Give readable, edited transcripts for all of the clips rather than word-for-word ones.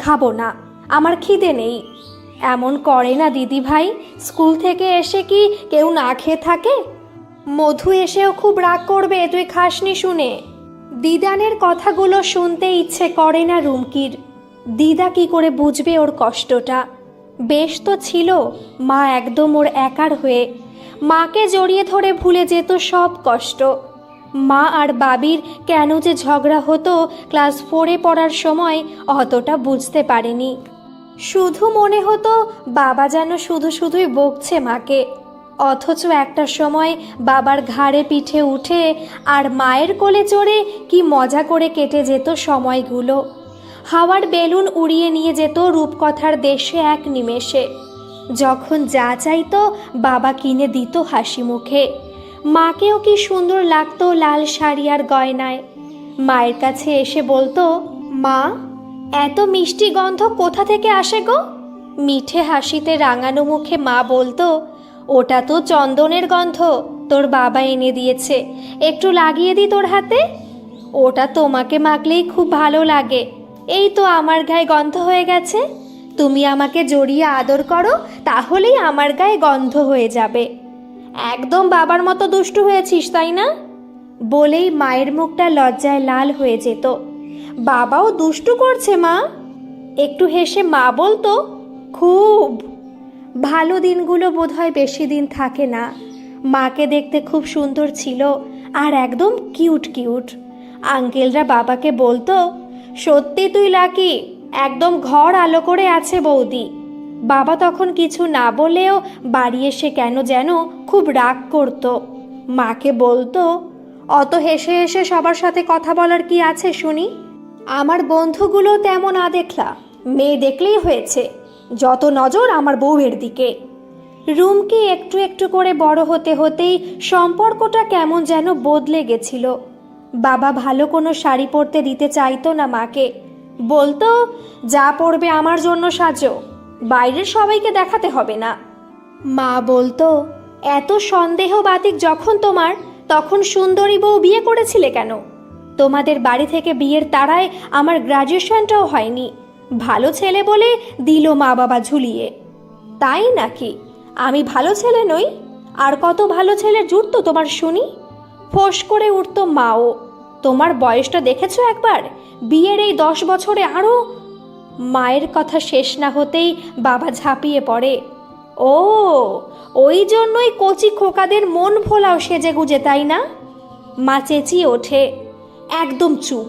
খাবো না, আমার খিদে নেই। এমন করে না দিদি ভাই, স্কুল থেকে এসে কি কেউ না খেয়ে থাকে? মধু এসেও খুব রাগ করবে তুই খাসনি শুনে। দিদানের কথাগুলো শুনতে ইচ্ছে করে না রুমকির। দিদা কি করে বুঝবে ওর কষ্টটা? বেশ তো ছিল মা একদম ওর একার হয়ে, মাকে জড়িয়ে ধরে ভুলে যেত সব কষ্ট। মা আর বাবির কেন যে ঝগড়া হতো ক্লাস 4-এ পড়ার সময় অতটা বুঝতে পারেনি। শুধু মনে হতো বাবা যেন শুধু শুধুই বকছে মাকে, অথচ একটা সময় বাবার ঘাড়ে পিঠে উঠে আর মায়ের কোলে চড়ে কি মজা করে কেটে যেত সময়গুলো। হাওয়ার বেলুন উড়িয়ে নিয়ে যেত রূপকথার দেশে এক নিমেষে। যখন যা চাইতো বাবা কিনে দিত হাসি মুখে। মাকেও কি সুন্দর লাগতো লাল শাড়ি আর গয়নায়। মায়ের কাছে এসে বলতো, মা এত মিষ্টি গন্ধ কোথা থেকে আসে গো? মিঠে হাসিতে রাঙানো মুখে মা বলতো, ওটা তো চন্দনের গন্ধ, তোর বাবা এনে দিয়েছে, একটু লাগিয়ে দি তোর হাতে। ওটা তোমাকে মাখলেই খুব ভালো লাগে, এই তো আমার গায়ে গন্ধ হয়ে গেছে, তুমি আমাকে জড়িয়ে আদর করো, তাহলেই আমার গায়ে গন্ধ হয়ে যাবে। একদম বাবার মতো দুষ্টু হয়েছিস তাই না? বলেই মায়ের মুখটা লজ্জায় লাল হয়ে যেত। বাবাও দুষ্টু করছে মা? একটু হেসে মা বলতো, খুব। ভালো দিনগুলো বোধহয় বেশি দিন থাকে না। মাকে দেখতে খুব সুন্দর ছিল আর একদম কিউট কিউট। আঙ্কেলরা বাবাকে বলতো, সত্যি তুই লাকি, একদম ঘর আলো করে আছে বৌদি। বাবা তখন কিছু না বলেও বাড়ি এসে কেন যেন খুব রাগ করত। মাকে বলতো, অত হেসে হেসে সবার সাথে কথা বলার কি আছে শুনি? আমার বন্ধুগুলো তেমন দেখলা, মেয়ে দেখলেই হয়েছে, যত নজর আমার বউয়ের দিকে। রুমকি একটু একটু করে বড় হতে হতেই সম্পর্কটা কেমন যেন বদলে গেছিল। বাবা ভালো কোনো শাড়ি পরতে দিতে চাইতো না মাকে, বলতো, যা পরবে আমার জন্য সাজো, বাইরের সবাইকে দেখাতে হবে না। মা বলতো, এত সন্দেহবাতিক যখন তোমার, তখন সুন্দরী বউ বিয়ে করেছিলে কেন? তোমাদের বাড়ি থেকে বিয়ের তাড়ায় আমার গ্র্যাজুয়েশনটাও হয়নি, ভালো ছেলে বলে দিল মা বাবা ঝুলিয়ে। তাই নাকি? আমি ভালো ছেলে নই? আর কত ভালো ছেলে জুটতো তোমার শুনি? ফোঁস করে উঠতো মাও। তোমার বয়সটা দেখেছো একবার? বিয়ের এই 10 বছরে আরও। মায়ের কথা শেষ না হতেই বাবা ঝাঁপিয়ে পড়ে, ও ওই জন্যই কচি খোকাদের মন ভোলাও সেজে গুজে তাই না? মা চেঁচিয়ে ওঠে, একদম চুপ,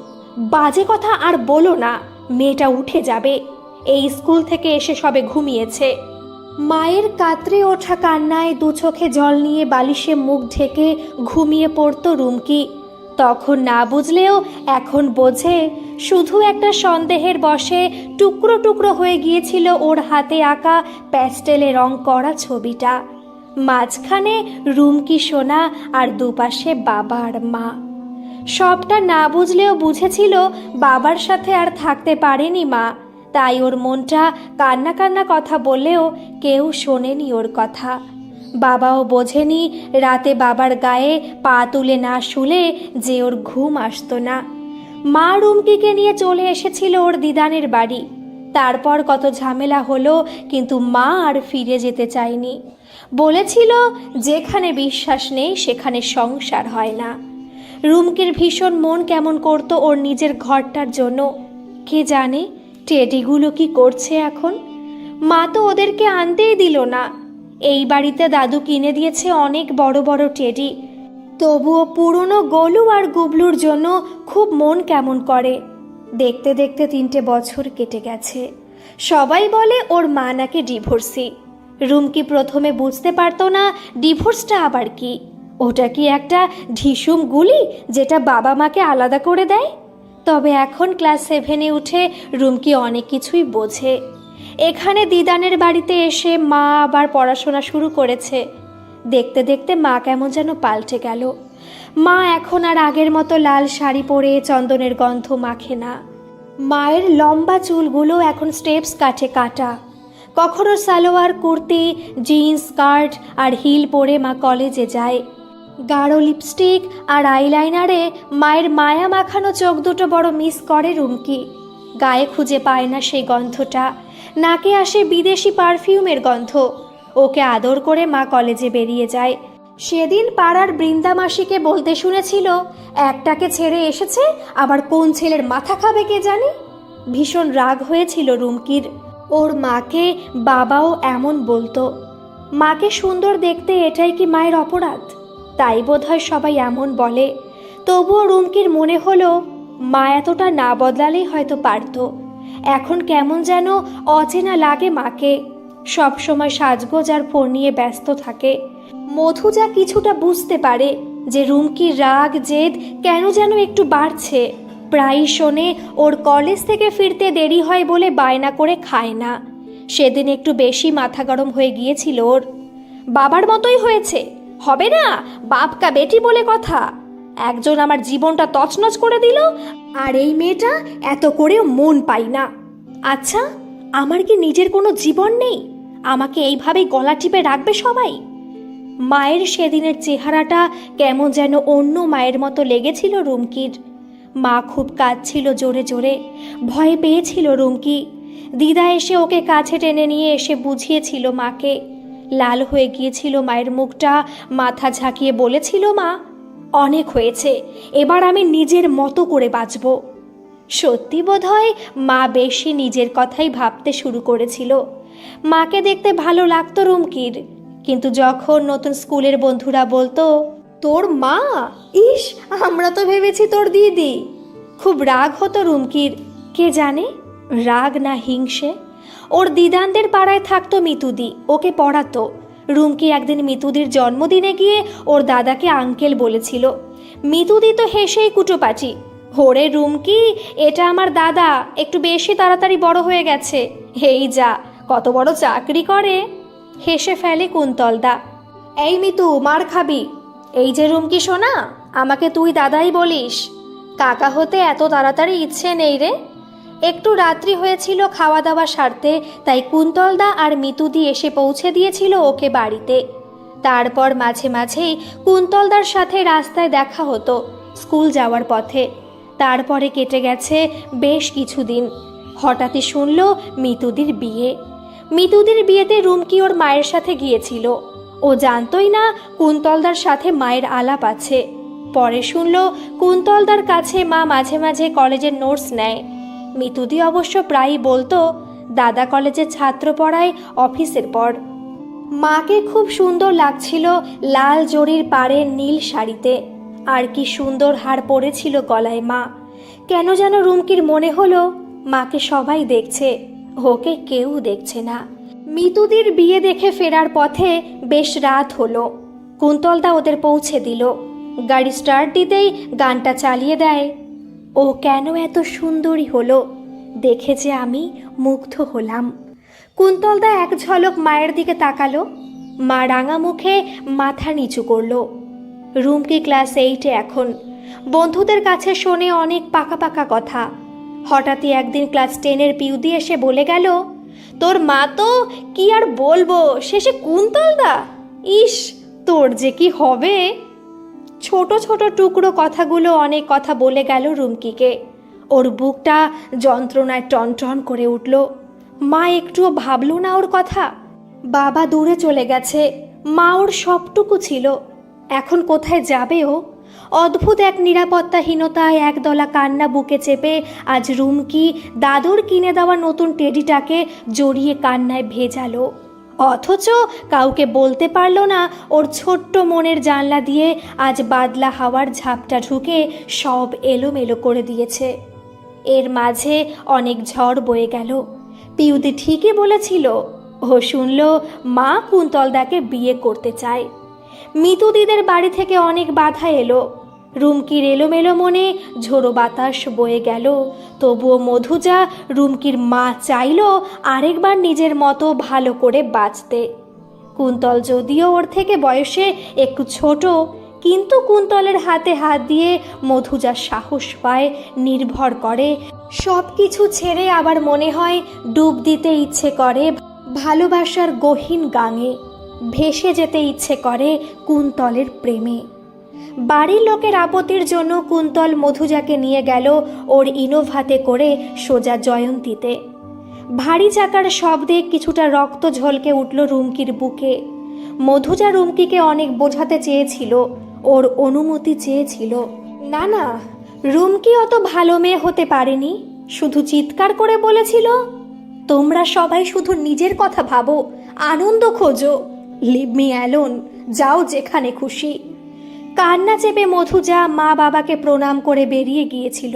বাজে কথা আর বলো না, মেয়েটা উঠে যাবে, এই স্কুল থেকে এসে সবে ঘুমিয়েছে। মায়ের কাতরে ওঠা কান্নায় দু চোখে জল নিয়ে বালিশে মুখ ঢেকে ঘুমিয়ে পড়তো রুমকি। তখন না বুঝলেও এখন বোঝে, শুধু একটা সন্দেহের বশে টুকরো টুকরো হয়ে গিয়েছিল ওর হাতে আঁকা প্যাস্টেলে রং করা ছবিটা। মাঝখানে রুমকি সোনা আর দুপাশে বাবা আর মা। সবটা না বুঝলেও বুঝেছিল বাবার সাথে আর থাকতে পারেনি মা, তাই ওর মনটা কান্না কান্না কথা বললেও কেউ শোনেনি ওর কথা। বাবাও বোঝেনি রাতে বাবার গায়ে পা তুলে না শুলে যে ওর ঘুম আসতো না। মা রুমকিকে নিয়ে চলে এসেছিল ওর দিদানের বাড়ি। তারপর কত ঝামেলা হলো, কিন্তু মা আর ফিরে যেতে চায়নি। বলেছিল, যেখানে বিশ্বাস নেই সেখানে সংসার হয় না। রুমকির ভীষণ মন কেমন করতো ওর নিজের ঘরটার জন্য। কে জানে টেডিগুলো কি করছে এখন? মা তো ওদেরকে আনতেই দিল না। এই বাড়িতে দাদু কিনে দিয়েছে অনেক বড় বড় টেডি, তবুও পুরনো গোলু আর গুবলুর জন্য খুব মন কেমন করে। দেখতে দেখতে 3টে বছর কেটে গেছে। সবাই বলে ওর মা নাকি ডিভোর্সি। রুমকি প্রথমে বুঝতে পারতো না ডিভোর্সটা আবার কি। ওটা কি একটা ঢিসুম গুলি যেটা বাবা মাকে আলাদা করে দেয়? তবে এখন ক্লাস 7-এ উঠে রুমকি অনেক কিছুই বোঝে। এখানে দিদানের বাড়িতে এসে মা আবার পড়াশোনা শুরু করেছে। দেখতে দেখতে মা কেমন যেন পাল্টে গেল। মা এখন আর আগের মতো লাল শাড়ি পরে চন্দনের গন্ধ মাখে না। মায়ের লম্বা চুলগুলো এখন স্টেপস কাটে কাটা। কখনো সালোয়ার কুর্তি, জিন্স, স্কার্ট আর হিল পরে মা কলেজে যায়। গাঢ় লিপস্টিক আর আইলাইনারে মায়ের মায়া মাখানো চোখ দুটো বড় মিস করে রুমকি। গায়ে খুঁজে পায় না সেই গন্ধটা, নাকে আসে বিদেশি পারফিউমের গন্ধ। ওকে আদর করে মা কলেজে বেরিয়ে যায়। সেদিন পাড়ার বৃন্দা মাসিকে বলতে শুনেছিল, একটাকে ছেড়ে এসেছে, আবার কোন ছেলের মাথা খাবে কে জানে। ভীষণ রাগ হয়েছিল রুমকির। ওর মাকে বাবাও এমন বলতো। মাকে সুন্দর দেখতে এটাই কি মায়ের অপরাধ? তাই বোধহয় সবাই এমন বলে। তবুও রুমকির মনে হলো মা এতটা না বদলালেই হয়তো পারত। এখন কেমন যেন অচেনা লাগে মাকে। সবসময় সাজগোজ আর ফোন নিয়ে ব্যস্ত থাকে। মধু যা কিছুটা বুঝতে পারে যে রুমকির রাগ জেদ কেন যেন একটু বাড়ছে। প্রায়ই শোনে ওর কলেজ থেকে ফিরতে দেরি হয় বলে বায়না করে খায় না। সেদিন একটু বেশি মাথা গরম হয়ে গিয়েছিল ওর। বাবার মতোই হয়েছে, হবে না বাপকা বেটি বলে কথা। একজন আমার জীবনটা তছনছ করে দিল, আর এই মেয়েটা এত করেও মন পাই না। আচ্ছা, আমার কি নিজের কোনো জীবন নেই? আমাকে এইভাবেই গলা টিপে রাখবে সবাই? মায়ের সেদিনের চেহারাটা কেমন যেন অন্য মায়ের মতো লেগেছিল রুমকির। মা খুব কাঁদছিল জোরে জোরে, ভয় পেয়েছিল রুমকি। দিদা এসে ওকে কাছে টেনে নিয়ে এসে বুঝিয়েছিল মাকে। লাল হয়ে গিয়েছিল মায়ের মুখটা, মাথা ঝাঁকিয়ে বলেছিল, মা অনেক হয়েছে, এবার আমি নিজের মতো করে বাঁচব। সত্যি বোধহয় মা বেশি নিজের কথাই ভাবতে শুরু করেছিল। মাকে দেখতে ভালো লাগতো রুমকির, কিন্তু যখন নতুন স্কুলের বন্ধুরা বলতো, তোর মা, ইস আমরা তো ভেবেছি তোর দিদি, খুব রাগ হতো রুমকির। কে জানে রাগ না হিংসে। ওর দিদানদের পাড়ায় থাকতো মিতুদি, ওকে পড়াতো। রুমকি একদিন মিতুদির জন্মদিনে গিয়ে ওর দাদাকে আঙ্কেল বলেছিল। মিতুদি তো হেসেই কুটোপাটি, ওরে রুমকি, এটা আমার দাদা, একটু বেশি তাড়াতাড়ি বড় হয়ে গেছে, এই যা কত বড় চাকরি করে। হেসে ফেলে কুন্তলদা। এই মিতু, মার খাবি। এই যে রুমকি সোনা, আমাকে তুই দাদাই বলিস, কাকা হতে এত তাড়াতাড়ি ইচ্ছে নেই রে। একটু রাত্রি হয়েছিল খাওয়া দাওয়া সারতে, তাই কুন্তলদা আর মিতুদি এসে পৌঁছে দিয়েছিল ওকে বাড়িতে। তারপর মাঝে মাঝেই কুন্তলদার সাথে রাস্তায় দেখা হতো স্কুল যাওয়ার পথে। তারপরে কেটে গেছে বেশ কিছুদিন। হঠাৎই শুনল মিতুদির বিয়ে। মিতুদির বিয়েতে রুমকি ওর মায়ের সাথে গিয়েছিল। ও জানতই না কুন্তলদার সাথে মায়ের আলাপ আছে। পরে শুনল কুন্তলদার কাছে মা মাঝে মাঝে কলেজের নোটস নেয়। মিতুদি অবশ্য প্রায়ই বলতো, দাদা কলেজে ছাত্র পড়ায় অফিসের পর। মাকে খুব সুন্দর লাগছিল লাল জরির পাড়ের নীল শাড়িতে, আর কি সুন্দর হার পরেছিল গলায় মা। কেন যেন রুমকির মনে হলো মাকে সবাই দেখছে, ওকে কেউ দেখছে না। মিতুদির বিয়ে দেখে ফেরার পথে বেশ রাত হলো। কুন্তলদা ওদের পৌঁছে দিল। গাড়ি স্টার্ট দিতেই গানটা চালিয়ে দেয়। ও কেন এত সুন্দরী হলো, দেখে যে আমি মুগ্ধ হলাম। কুন্তলদা এক ঝলক মায়ের দিকে তাকালো। মা রাঙা মুখে মাথা নিচু করলো। রুমকি ক্লাস 8-এ এখন। বন্ধুদের কাছে শোনে অনেক পাকা পাকা কথা। হঠাৎই একদিন ক্লাস 10-এর পিউদি এসে বলে গেল, তোর মা তো কি আর বলবো, শেষে কুন্তলদা, ইস তোর যে কি হবে। ছোট ছোট টুকরো কথাগুলো অনেক কথা বলে গেল রুমকিকে। ওর বুকটা যন্ত্রণায় টনটন করে উঠল। মা একটুও ভাবল না ওর কথা। বাবা দূরে চলে গেছে, মা ওর সবটুকু ছিল। এখন কোথায় যাবে ও? অদ্ভুত এক নিরাপত্তাহীনতায় একদলা কান্না বুকে চেপে আজ রুমকি দাদুর কিনে দেওয়া নতুন টেডিটাকে জড়িয়ে কান্নায় ভেজালো। অথচ কাউকে বলতে পারল না ওর ছোট্ট মনের জানলা দিয়ে আজ বাদলা হাওয়ার ঝাপটা ঢুকে সব এলোমেলো করে দিয়েছে। এর মাঝে অনেক ঝড় বয়ে গেল। পিউদি ঠিকই বলেছিল। ও শুনল মা কুন্তলদাকে বিয়ে করতে চায়। মিতুদিদের বাড়ি থেকে অনেক বাধা এলো। রুমকির এলোমেলো মনে ঝোড়ো বাতাস বয়ে গেল। তবুও মধুজা রুমকির মা চাইল আরেকবার নিজের মতো ভালো করে বাঁচতে। কুন্তল যদিও ওর থেকে বয়সে একটু ছোট, কিন্তু কুন্তলের হাতে হাত দিয়ে মধুজা সাহস পায়, নির্ভর করে। সব কিছু ছেড়ে আবার মনে হয় ডুব দিতে ইচ্ছে করে ভালোবাসার গহীন গাঙে, ভেসে যেতে ইচ্ছে করে কুন্তলের প্রেমে। বাড়ির লোকের আপত্তির জন্য কুন্তল মধুজাকে নিয়ে গেল ওর ইনোভাতে করে সোজা জয়ন্তীতে। ভারী চাকার শব্দে কিছুটা রক্ত ঝলকে উঠল রুমকির বুকে। মধুজা রুমকিকে অনেক বোঝাতে চেয়েছিল, ওর অনুমতি চেয়েছিল। না না, রুমকি অত ভালো মেয়ে হতে পারেনি, শুধু চিৎকার করে বলেছিল, তোমরা সবাই শুধু নিজের কথা ভাবো, আনন্দ খোঁজো, লিভ মি অ্যালোন, যাও যেখানে খুশি। কান্না চেপে মধুজা মা বাবাকে প্রণাম করে বেরিয়ে গিয়েছিল।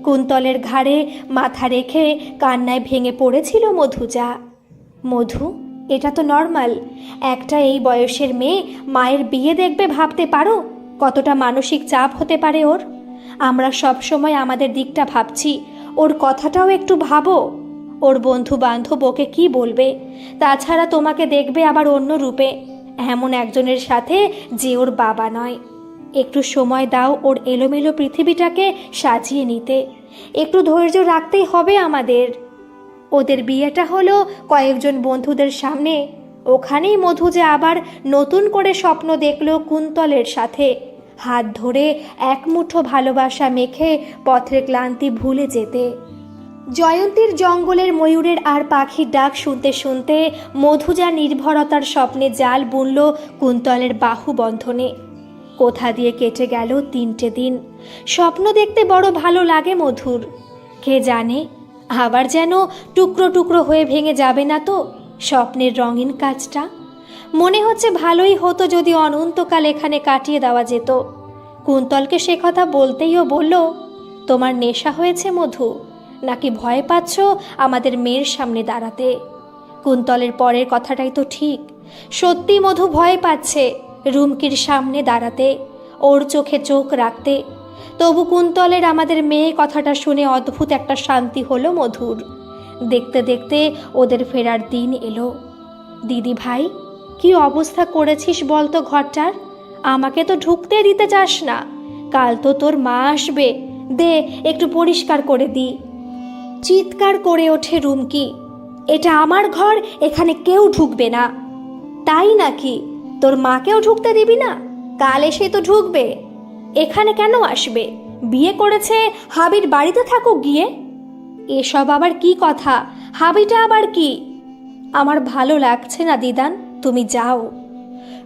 কুন্তলের ঘাড়ে মাথা রেখে কান্নায় ভেঙে পড়েছিল মধুজা। মধু, এটা তো নর্মাল, একটা এই বয়সের মেয়ে মায়ের বিয়ে দেখবে, ভাবতে পারো কতটা মানসিক চাপ হতে পারে ওর। আমরা সব সময় আমাদের দিকটা ভাবছি, ওর কথাটাও একটু ভাবো। ওর বন্ধু বান্ধব ওকে কি বলবে? তাছাড়া তোমাকে দেখবে আবার অন্য রূপে, এমন একজনের সাথে যে ওর বাবা নয়। একটু সময় দাও ওর এলোমেলো পৃথিবীটাকে সাজিয়ে নিতে, একটু ধৈর্য রাখতেই হবে আমাদের। ওদের বিয়েটা হলো কয়েকজন বন্ধুদের সামনে, ওখানেই মধুজা আবার নতুন করে স্বপ্ন দেখল কুন্তলের সাথে হাত ধরে এক মুঠো ভালোবাসা মেখে পথের ক্লান্তি ভুলে যেতে। জয়ন্তীর জঙ্গলের ময়ূরের আর পাখির ডাক শুনতে শুনতে মধুজা নির্ভরতার স্বপ্নে জাল বুনল কুন্তলের বাহু বন্ধনে। কোথা দিয়ে কেটে গেল 3টে দিন। স্বপ্ন দেখতে বড় ভালো লাগে মধুর। কে জানে আবার যেন টুকরো টুকরো হয়ে ভেঙে যাবে না তো স্বপ্নের রঙিন কাজটা। মনে হচ্ছে ভালোই হতো যদি অনন্তকাল এখানে কাটিয়ে দেওয়া যেত। কুন্তলকে সে কথা বলতেইও বলল, তোমার নেশা হয়েছে মধু, নাকি ভয় পাচ্ছ আমাদের মেয়ের সামনে দাঁড়াতে? কুন্তলের পরের কথাটাই তো ঠিক। সত্যি মধু ভয় পাচ্ছে রুমকির সামনে দাঁড়াতে, ওর চোখে চোখ রাখতে। তবু কুন্তলের আমাদের মেয়ে কথাটা শুনে অদ্ভুত একটা শান্তি হলো মধুর। দেখতে দেখতে ওদের ফেরার দিন এলো। দিদি ভাই, কি অবস্থা করেছিস বলতো ঘরটার? আমাকে তো ঢুকতে দিতে চাস না। কাল তো তোর মা আসবে, দে একটু পরিষ্কার করে দি। চিৎকার করে ওঠে রুমকি, এটা আমার ঘর, এখানে কেউ ঢুকবে না। তাই নাকি? তোর মাকেও ঢুকতে দিবি না? কাল এসে তো ঢুকবে। এখানে কেন আসবে? বিয়ে করেছে, হাবির বাড়িতে থাকুক গিয়ে। এসব আবার কি কথা? হাবিটা আবার কি? আমার ভালো লাগছে না দিদান, তুমি যাও।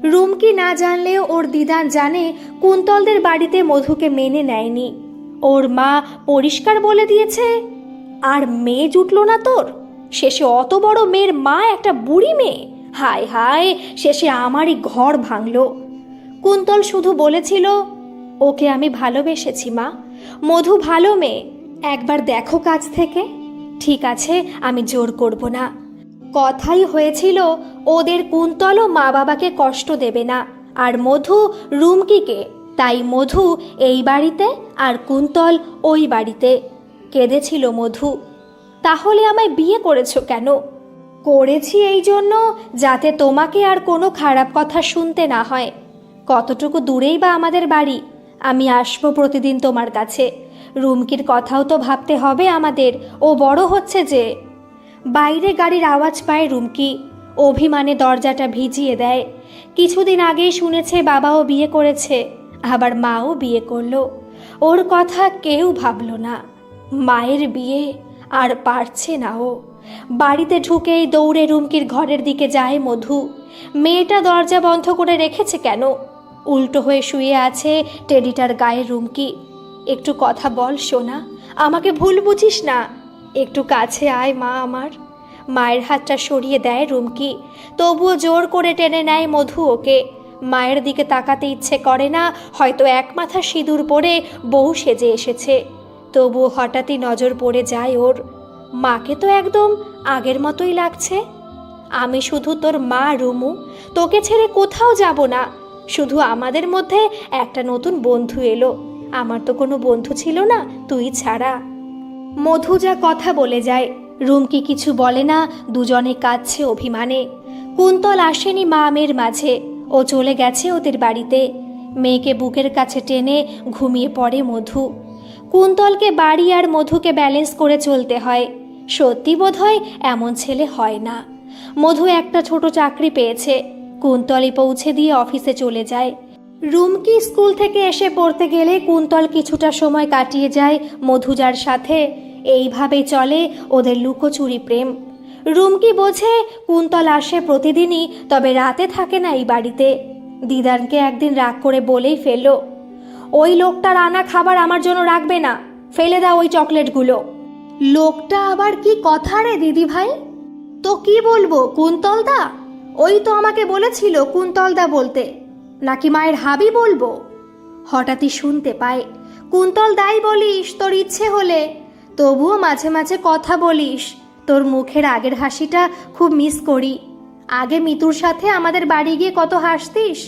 রুমকি না জানলেও ওর দিদান জানে কুন্তলদের বাড়িতে মধুকে মেনে নেয়নি। ওর মা পরিষ্কার বলে দিয়েছে। আর মেয়ে জুটলো না তোর? শেষে অত বড় মেয়ের মা একটা বুড়ি মেয়ে। হায় হায়, শেষে আমারই ঘর ভাঙলো। কুন্তল শুধু বলেছিল, ওকে আমি ভালোবেসেছি মা, মধু ভালো মেয়ে, একবার দেখো কাছ থেকে। ঠিক আছে, আমি জোর করব না। কথাই হয়েছিল ওদের কুন্তলও মা বাবাকে কষ্ট দেবে না, আর মধু রুমকিকে। তাই মধু এই বাড়িতে আর কুন্তল ওই বাড়িতে। কেঁদেছিল মধু। তাহলে আমায় বিয়ে করেছো কেন? করেছি এই জন্য যাতে তোমাকে আর কোনো খারাপ কথা শুনতে না হয়। কতটুকু দূরেই বা আমাদের বাড়ি, আমি আসবো প্রতিদিন তোমার কাছে। রুমকির কথাও তো ভাবতে হবে আমাদের, ও বড় হচ্ছে যে। বাইরে গাড়ির আওয়াজ পায় রুমকি, অভিমানে দরজাটা ভিজিয়ে দেয়। কিছুদিন আগেই শুনেছে বাবাও বিয়ে করেছে, আবার মাও বিয়ে করলো। ওর কথা কেউ ভাবল না। মায়ের বিয়ে আর পারছে না ও। বাড়িতে ঢুকেই দৌড়ে রুমকির ঘরের দিকে যায় মধু। মেয়েটা দরজা বন্ধ করে রেখেছে কেন? উল্টো হয়ে শুয়ে আছে টেডিটার গায়ে রুমকি। একটু কথা বল সোনা, আমাকে ভুল বুঝিস না, একটু কাছে আয় মা আমার। মায়ের হাতটা সরিয়ে দেয় রুমকি, তবুও জোর করে টেনে নেয় মধু ওকে। মায়ের দিকে তাকাতে ইচ্ছে করে না, হয়তো এক মাথা সিঁদুর পরে বউ সেজে এসেছে। তবুও হঠাৎই নজর পড়ে যায় ওর। মাকে তো একদম আগের মতোই লাগছে। আমি শুধু তোর মা রুমু, তোকে ছেড়ে কোথাও যাব না। শুধু আমাদের মধ্যে একটা নতুন বন্ধু এলো, আমার তো কোনো বন্ধু ছিল না তুই ছাড়া। মধু যা কথা বলে যায়, রুমকি কিছু বলে না, দুজনে কাঁদছে অভিমানে। কুন্তল আসেনি মা মেয়ের মাঝে, ও চলে গেছে ওদের বাড়িতে। মেয়েকে বুকের কাছে টেনে ঘুমিয়ে পড়ে মধু। কুন্তলকে বাড়ি আর মধুকে ব্যালেন্স করে চলতে হয়। সত্যি বোধহয় এমন ছেলে হয় না। মধু একটা ছোট চাকরি পেয়েছে, কুন্তলই পৌঁছে দিয়ে অফিসে চলে যায়। রুমকি স্কুল থেকে এসে পড়তে গেলে কুন্তল কিছুটা সময় কাটিয়ে যায় মধুজার সাথে। এইভাবে চলে ওদের লুকোচুরি প্রেম। রুমকি বোঝে কুন্তল আসে প্রতিদিনই, তবে রাতে থাকে না এই বাড়িতে। দিদানকে একদিন রাগ করে বলেই ফেলল, ওই লোকটার আনা খাবার আমার জন্য রাখবে না, ফেলে দাও ওই চকলেটগুলো। লোকটা আবার কি কথা রে দিদি ভাই? তো কি বলবো, কুন্তলদা? ওই তো আমাকে বলেছিল কুন্তলদা বলতে, নাকি মায়ের হাবি বলবো? হঠাৎই শুনতে পায়, কুন্তল দাই বলিস তোর ইচ্ছে হলে, তবুও মাঝে মাঝে কথা বলিস। তোর মুখের আগের হাসিটা খুব মিস করি। আগে মিতুর সাথে আমাদের বাড়ি গিয়ে কত হাসতিস।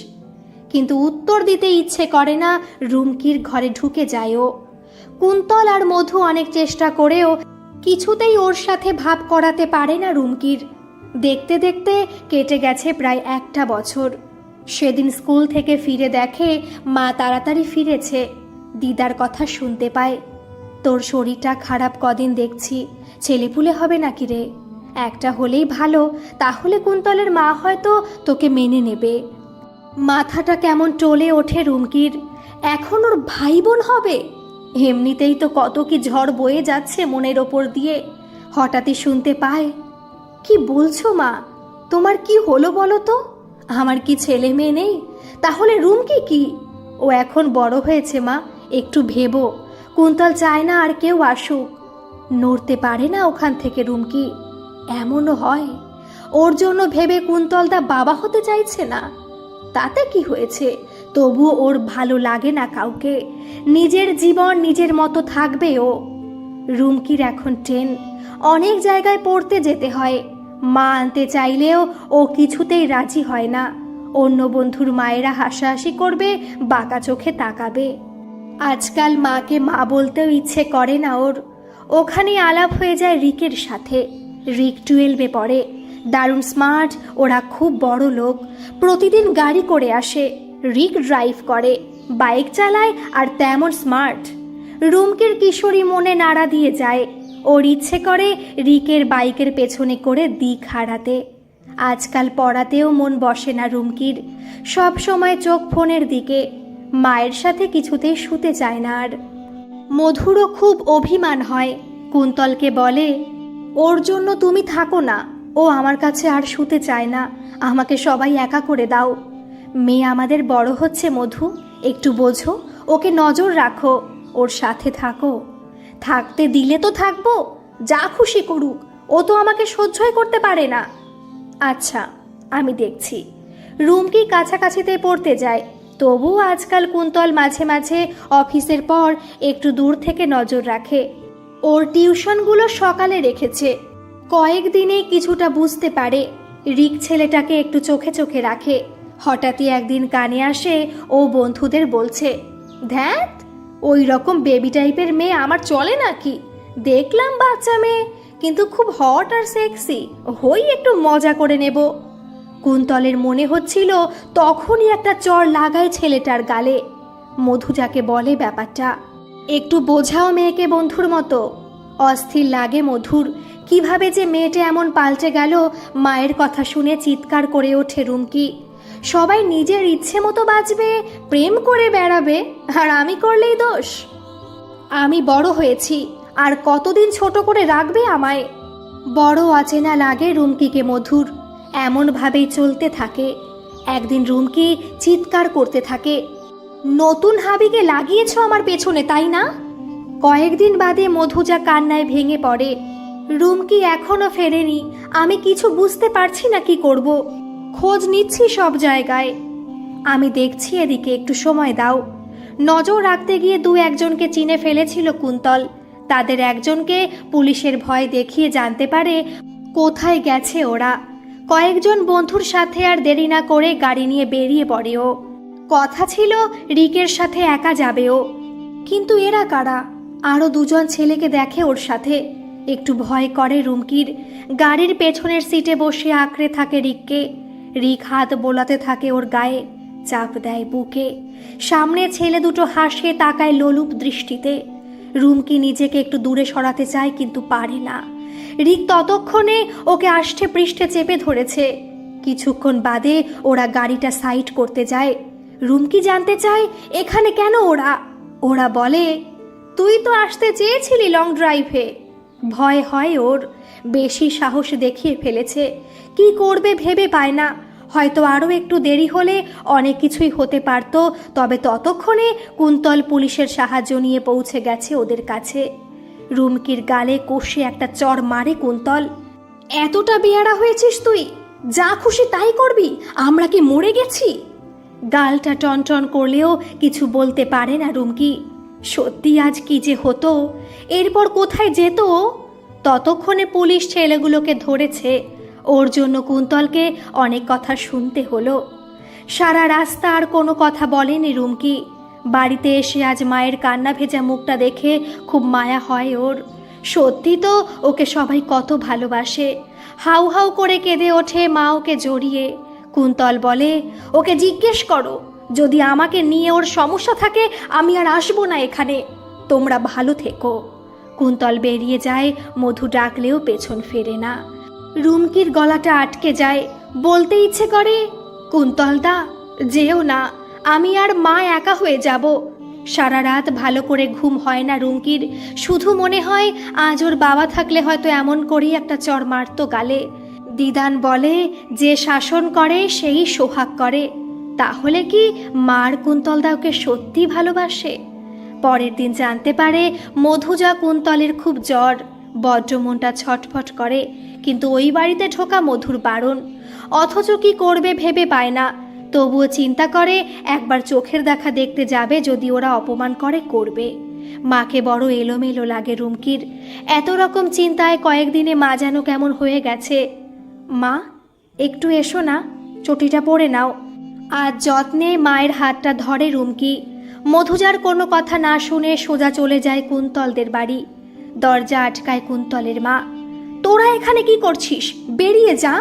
কিন্তু উত্তর দিতে ইচ্ছে করে না, রুমকির ঘরে ঢুকে যায় ও। কুন্তল আর মধু অনেক চেষ্টা করেও কিছুতেই ওর সাথে ভাব করাতে পারে না রুমকির। দেখতে দেখতে কেটে গেছে প্রায় 1টা বছর। সেদিন স্কুল থেকে ফিরে দেখে মা তাড়াতাড়ি ফিরেছে। দিদার কথা শুনতে পায়, তোর শরীরটা খারাপ কদিন দেখছি, ছেলেপুলে হবে নাকি রে? একটা হলেই ভালো, তাহলে কুন্তলের মা হয়তো তোকে মেনে নেবে। মাথাটা কেমন টলে ওঠে রুমকির। এখন ওর ভাই বোন হবে? এমনিতেই তো কত কি ঝড় বয়ে যাচ্ছে মনের ওপর দিয়ে। হঠাৎই শুনতে পায়, কি বলছো মা? তোমার কি হলো বলো তো? আমার কি ছেলে মেয়ে নেই? তাহলে রুমকি কি? ও এখন বড় হয়েছে মা, একটু ভেবো। কুন্তল চায় না আর কেউ আসুক। নড়তে পারে না ওখান থেকে রুমকি। এমনও হয় ওর জন্য ভেবে কুন্তলদা বাবা হতে চাইছে না। তাতে কি হয়েছে, তবু ওর ভালো লাগে না কাউকে। নিজের জীবন নিজের মতো থাকবে ও। রুমকির এখন 10, অনেক জায়গায় পড়তে যেতে হয়। মা আনতে চাইলেও ও কিছুতেই রাজি হয় না। অন্য বন্ধুর মায়েরা হাসাহাসি করবে, বাঁকা চোখে তাকাবে। আজকাল মাকে মা বলতেও ইচ্ছে করে না ওর। ওখানেই আলাপ হয়ে যায় রিকের সাথে। রিক 12-এ পড়ে, দারুণ স্মার্ট। ওরা খুব বড় লোক, প্রতিদিন গাড়ি করে আসে। রিক ড্রাইভ করে, বাইক চালায় আর তেমন স্মার্ট। রুমকির কিশোরী মনে নাড়া দিয়ে যায়। ওর ইচ্ছে করে রিকের বাইকের পেছনে করে দিক হারাতে। আজকাল পড়াতেও মন বসে না রুমকির, সব সময় চোখ ফোনের দিকে। মায়ের সাথে কিছুতেই শুতে চায় না আর। মধুরও খুব অভিমান হয়, কুন্তলকে বলে, ওর জন্য তুমি থাকো না, ও আমার কাছে আর শুতে চায় না, আমাকে সবাই একা করে দাও। মেয়ে আমাদের বড় হচ্ছে মধু, একটু বোঝো, ওকে নজর রাখো, ওর সাথে থাকো। থাকতে দিলে তো থাকবো, যা খুশি করুক, ও তো আমাকে সহ্যই করতে পারে না। আচ্ছা, আমি দেখছি। রুমকি কাছাকাছিতে পড়তে যায়, তবুও আজকাল কুন্তল মাঝে মাঝে অফিসের পর একটু দূর থেকে নজর রাখে। ওর টিউশনগুলো সকালে রেখেছে। কয়েকদিনে কিছুটা বুঝতে পারে। রিক ছেলেটাকে একটু চোখে চোখে রাখে। হঠাৎই একদিন কানে আসে ও বন্ধুদের বলছে, ধ্যাত, ওই রকম বেবি টাইপের মেয়ে আমার চলে নাকি? দেখলাম বাচ্চা মেয়ে, কিন্তু খুব হট আর সেক্সি, হই একটু মজা করে নেব। কুন্তলের মনে হচ্ছিল তখনই একটা চড় লাগায় ছেলেটার গালে। মধু যাকে বলে ব্যাপারটা, একটু বোঝাও মেয়েকে বন্ধুর মতো। অস্থির লাগে মধুর, কিভাবে যে মেয়েটা এমন পাল্টে গেল। মায়ের কথা শুনে চিৎকার করে ওঠে রুমকি, সবাই নিজের ইচ্ছে মতো বাঁচবে, প্রেম করে বেড়াবে, আর আমি করলেই দোষ? আমি বড় হয়েছি, আর কতদিন ছোট করে রাখবে আমায়? বড় অচেনা লাগে রুমকিকে মধুর। এমনভাবেই চলতে থাকে। একদিন রুমকি চিৎকার করতে থাকে, নতুন হাবিকে লাগিয়েছ আমার পেছনে, তাই না? কয়েকদিন বাদে মধুজা কান্নায় ভেঙে পড়ে। রুমকি এখনো ফেরেনি, আমি কিছু বুঝতে পারছি না কি করব। খোঁজ নিচ্ছি সব জায়গায়। আমি দেখছি, এদিকে একটু সময় দাও। নজর রাখতে গিয়ে 2-1জনকে চিনে ফেলেছিল কুন্তল। তাদের একজনকে পুলিশের ভয় দেখিয়ে জানতে পারে কোথায় গেছে ওরা। কয়েকজন বন্ধুর সাথে আর দেরি না করে গাড়ি নিয়ে বেরিয়ে পড়ে ও। কথা ছিল রিকের সাথে একা যাবে ও, কিন্তু এরা কারা? আরও 2জন ছেলেকে দেখে ওর সাথে। একটু ভয় করে রুমকির। গাড়ির পেছনের সিটে বসে আঁকড়ে থাকে রিককে। রিক হাত বোলাতে থাকে ওর গায়ে, চাপ দেয় বুকে। সামনে ছেলে দুটো হাসে, তাকায় লোলুপ দৃষ্টিতে। রুমকি নিজেকে একটু দূরে সরাতে চায়, কিন্তু পারে না। রিক ততক্ষণে ওকে আষ্টে পৃষ্ঠে চেপে ধরেছে। কিছুক্ষণ বাদে ওরা গাড়িটা সাইড করতে যায়। রুমকি জানতে চায় এখানে কেন ওরা। ওরা বলে, তুই তো আসতে চেয়েছিলি লং ড্রাইভে। ভয় হয় ওর, বেশি সাহস দেখিয়ে ফেলেছে। কি করবে ভেবে পায় না। হয়তো আরও একটু দেরি হলে অনেক কিছুই হতে পারত, তবে ততক্ষণে কুন্তল পুলিশের সাহায্য নিয়ে পৌঁছে গেছে ওদের কাছে। রুমকির গালে কষে একটা চড় মারে কুন্তল। এতটা বেয়ারা হয়েছিস তুই? যা খুশি তাই করবি? আমরা কি মরে গেছি? গালটা টনটন করলেও কিছু বলতে পারে না রুমকি। সত্যি আজ কি যে হতো, এরপর কোথায় যেত? ততক্ষণে পুলিশ ছেলেগুলোকে ধরেছে। ওর জন্য কুন্তলকে অনেক কথা শুনতে হলো। সারা রাস্তা আর কোনো কথা বলেনি রুমকি। বাড়িতে এসে আজ মায়ের কান্না ভেজা মুখটা দেখে খুব মায়া হয় ওর। সত্যি তো ওকে সবাই কত ভালোবাসে। হাউ হাউ করে কেঁদে ওঠে মা ওকে জড়িয়ে। কুন্তল বলে, ওকে জিজ্ঞেস করো, যদি আমাকে নিয়ে ওর সমস্যা থাকে আমি আর আসবো না এখানে। তোমরা ভালো থেকো। কুন্তল বেরিয়ে যায়, মধু ডাকলেও পেছন ফেরে না। রুমকির গলাটা আটকে যায়। বলতে ইচ্ছে করে, কুন্তলদা যেও না, আমি আর মা একা হয়ে যাব। সারা রাত ভালো করে ঘুম হয় না রুমকির। শুধু মনে হয় আজ ওর বাবা থাকলে হয়তো এমন করেই একটা চড় মারত গালে। দিদান বলে, যে শাসন করে সেই সোহাগ করে। তাহলে কি মার কুন্তলদা ওকে সত্যি ভালোবাসে? পরের দিন জানতে পারে মধুজা কুন্তলের খুব জ্বর। বড্ড মনটা ছটফট করে, কিন্তু ওই বাড়িতে ঢোকা মধুর বারণ। অথচ কি করবে ভেবে পায় না। তবুও চিন্তা করে একবার চোখের দেখা দেখতে যাবে, যদি ওরা অপমান করে করবে। মাকে বড় এলোমেলো লাগে রুমকির। এত রকম চিন্তায় কয়েকদিনে মা যেন কেমন হয়ে গেছে। মা, একটু এসো না, চটিটা পরে নাও। আজ যত্নে মায়ের হাতটা ধরে রুমকি। মধুজার কোনো কথা না শুনে সোজা চলে যায় কুন্তলদের বাড়ি। দরজা আটকায় কুন্তলের মা। তোরা এখানে কি করছিস? বেরিয়ে যা।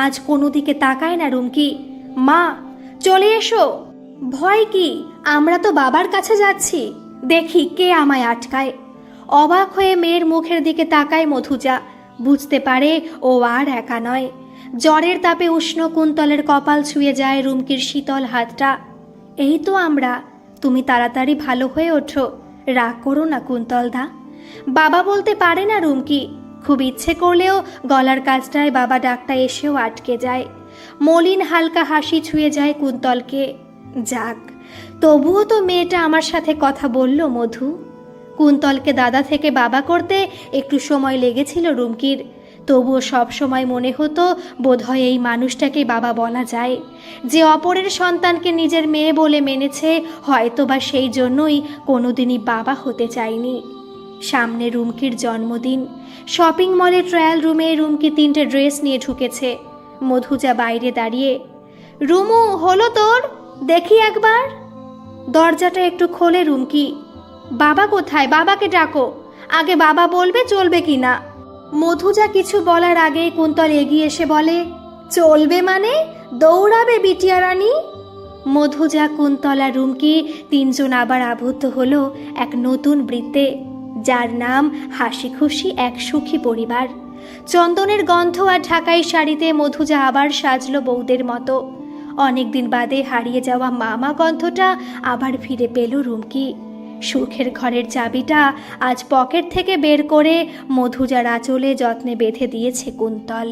আজ কোনো দিকে তাকায় না রুমকি। মা, চলে এসো। ভয় কি? আমরা তো বাবার কাছে যাচ্ছি, দেখি কে আমায় আটকায়। অবাক হয়ে মেয়ের মুখের দিকে তাকায় মধুজা। বুঝতে পারে ও আর একা নয়। জ্বরের তাপে উষ্ণ কুন্তলের কপাল ছুঁয়ে যায় রুমকির শীতল হাতটা। এই তো আমরা, তুমি তাড়াতাড়ি ভালো হয়ে ওঠো, রাগ করো না কুন্তলদা। বাবা বলতে পারে না রুমকি। খুব ইচ্ছে করলেও গলার কাছটায় বাবা ডাকটা এসেও আটকে যায়। মলিন হালকা হাসি ছুঁয়ে যায় কুন্তলকে। যাক, তবুও তো মেয়েটা আমার সাথে কথা বলল মধু। কুন্তলকে দাদা থেকে বাবা করতে একটু সময় লেগেছিল রুমকির। তবুও সব সময় মনে হতো বোধহয় এই মানুষটাকে বাবা বলা যায়। যে অপরের সন্তানকে নিজের মেয়ে বলে মেনেছে, হয়তো বা সেই জন্যই কোনোদিনই বাবা হতে চায়নি। সামনে রুমকির জন্মদিন। শপিং মলে ট্রায়াল রুমে রুমকি 3টে ড্রেস নিয়ে ঢুকেছে। মধুজা বাইরে দাঁড়িয়ে, রুমু হলো তোর? দেখি একবার। দরজাটা একটু খোলে রুমকি। বাবা কোথায়? বাবাকে ডাকো। আগে বাবা বলবে চলবে কি না। মধুজা কিছু বলার আগেই কুন্তল এগিয়ে এসে বলে, চলবে মানে? দৌড়াবে বিটিয়া রানী। মধুজা, কুন্তল আর রুমকি 3জন আবার আবদ্ধ হলো এক নতুন বৃত্তে, যার নাম হাসি খুশি এক সুখী পরিবার। চন্দনের গন্ধ আর ঢাকাই শাড়িতে মধুজা আবার সাজলো বউদের মতো। অনেকদিন বাদে হারিয়ে যাওয়া মামা গন্ধটা আবার ফিরে পেল রুমকি। সুখের ঘরের চাবিটা আজ পকেট থেকে বের করে মধুজার আঁচলে যত্নে বেঁধে দিয়েছে কুন্তল।